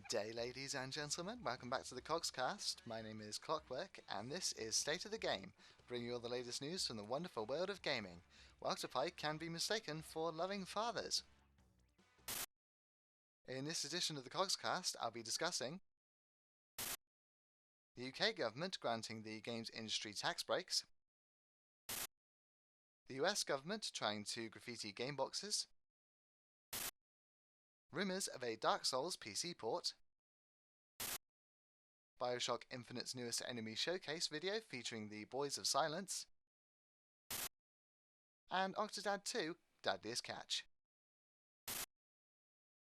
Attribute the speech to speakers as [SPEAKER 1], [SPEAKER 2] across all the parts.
[SPEAKER 1] Day, ladies and gentlemen. Welcome back to the Kogscast. My name is Clockwork, and this is State of the Game, bringing you all the latest news from the wonderful world of gaming, where Octopi can be mistaken for loving fathers. In this edition of the Kogscast, I'll be discussing the UK government granting the games industry tax breaks, the US government trying to graffiti game boxes, rumours of a Dark Souls PC port, Bioshock Infinite's newest enemy showcase video featuring the Boys of Silence, and Octodad 2, Dadliest catch.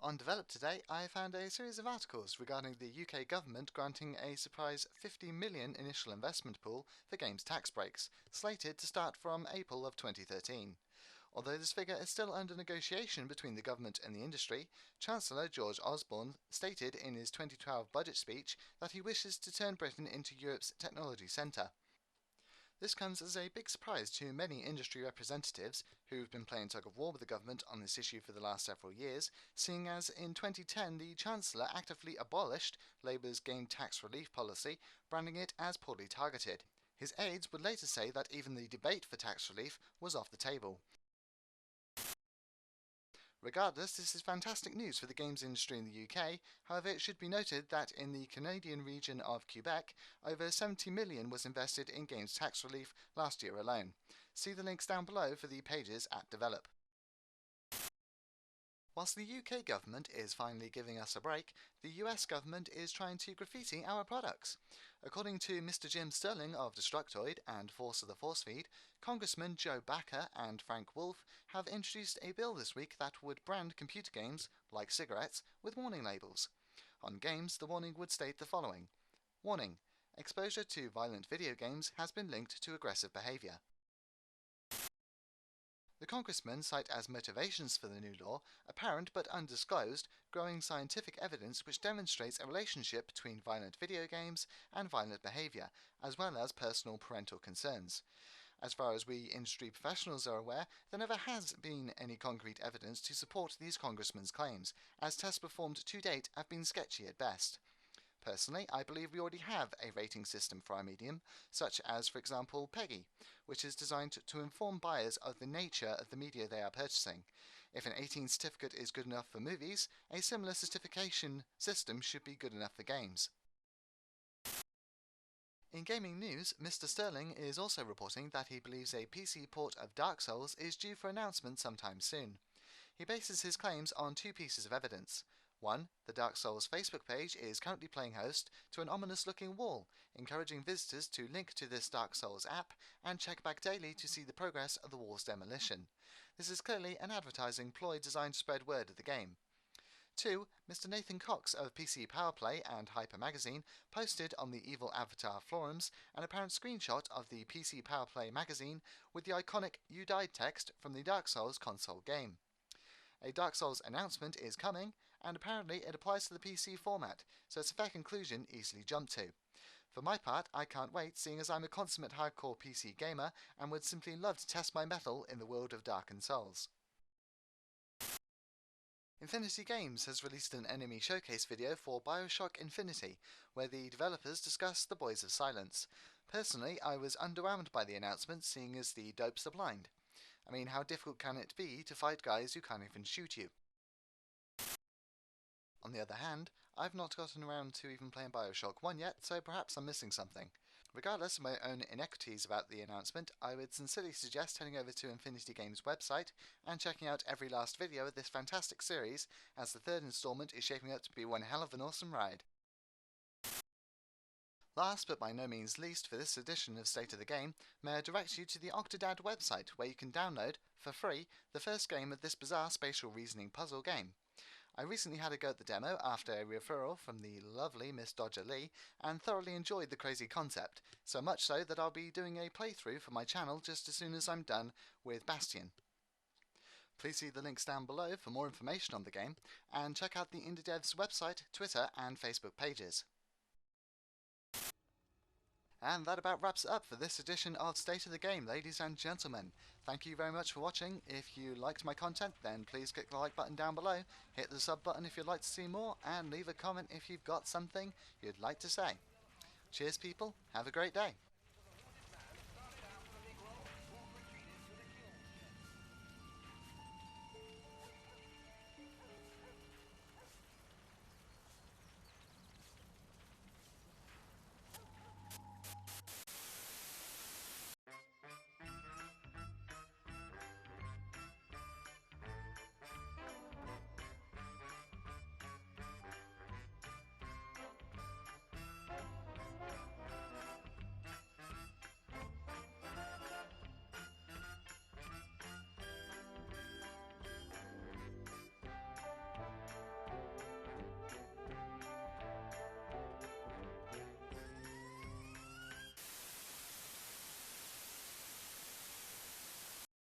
[SPEAKER 1] On Develop Today, I found a series of articles regarding the UK government granting a surprise £50 million initial investment pool for games tax breaks, slated to start from April of 2013. Although this figure is still under negotiation between the government and the industry, Chancellor George Osborne stated in his 2012 budget speech that he wishes to turn Britain into Europe's technology centre. This comes as a big surprise to many industry representatives who've been playing tug-of-war with the government on this issue for the last several years, seeing as in 2010 the Chancellor actively abolished Labour's game tax relief policy, branding it as poorly targeted. His aides would later say that even the debate for tax relief was off the table. Regardless, this is fantastic news for the games industry in the UK. However, it should be noted that in the Canadian region of Quebec, over $70 million was invested in games tax relief last year alone. See the links down below for the pages at Develop. Whilst the UK government is finally giving us a break, the US government is trying to graffiti our products. According to Mr. Jim Sterling of Destructoid and Force of the Force Feed, Congressman Joe Backer and Frank Wolf have introduced a bill this week that would brand computer games, like cigarettes, with warning labels. On games, the warning would state the following: Warning: exposure to violent video games has been linked to aggressive behaviour. The congressmen cite as motivations for the new law apparent but undisclosed growing scientific evidence which demonstrates a relationship between violent video games and violent behaviour, as well as personal parental concerns. As far as we industry professionals are aware, there never has been any concrete evidence to support these congressmen's claims, as tests performed to date have been sketchy at best. Personally, I believe we already have a rating system for our medium, such as, for example, PEGI, which is designed to inform buyers of the nature of the media they are purchasing. If an 18 certificate is good enough for movies, a similar certification system should be good enough for games. In gaming news, Mr. Sterling is also reporting that he believes a PC port of Dark Souls is due for announcement sometime soon. He bases his claims on two pieces of evidence. One, the Dark Souls Facebook page is currently playing host to an ominous-looking wall, encouraging visitors to link to this Dark Souls app and check back daily to see the progress of the wall's demolition. This is clearly an advertising ploy designed to spread word of the game. 2. Mr. Nathan Cox of PC Powerplay and Hyper Magazine posted on the Evil Avatar forums an apparent screenshot of the PC Powerplay magazine with the iconic "You Died" text from the Dark Souls console game. A Dark Souls announcement is coming, and apparently it applies to the PC format, so it's a fair conclusion easily jumped to. For my part, I can't wait, seeing as I'm a consummate hardcore PC gamer and would simply love to test my mettle in the world of Darkened Souls. Infinity Games has released an enemy showcase video for Bioshock Infinite, where the developers discuss the Boys of Silence. Personally, I was underwhelmed by the announcement, seeing as the dopes are blind. I mean, how difficult can it be to fight guys who can't even shoot you? On the other hand, I've not gotten around to even playing Bioshock 1 yet, so perhaps I'm missing something. Regardless of my own inequities about the announcement, I would sincerely suggest heading over to Infinity Games' website and checking out every last video of this fantastic series, as the third installment is shaping up to be one hell of an awesome ride. Last but by no means least for this edition of State of the Game, may I direct you to the Octodad website, where you can download, for free, the first game of this bizarre spatial reasoning puzzle game. I recently had a go at the demo after a referral from the lovely Miss Dodger Lee, and thoroughly enjoyed the crazy concept, so much so that I'll be doing a playthrough for my channel just as soon as I'm done with Bastion. Please see the links down below for more information on the game, and check out the IndieDev's website, Twitter and Facebook pages. And that about wraps it up for this edition of State of the Game, ladies and gentlemen. Thank you very much for watching. If you liked my content, then please click the like button down below, hit the sub button if you'd like to see more, and leave a comment if you've got something you'd like to say. Cheers, people. Have a great day.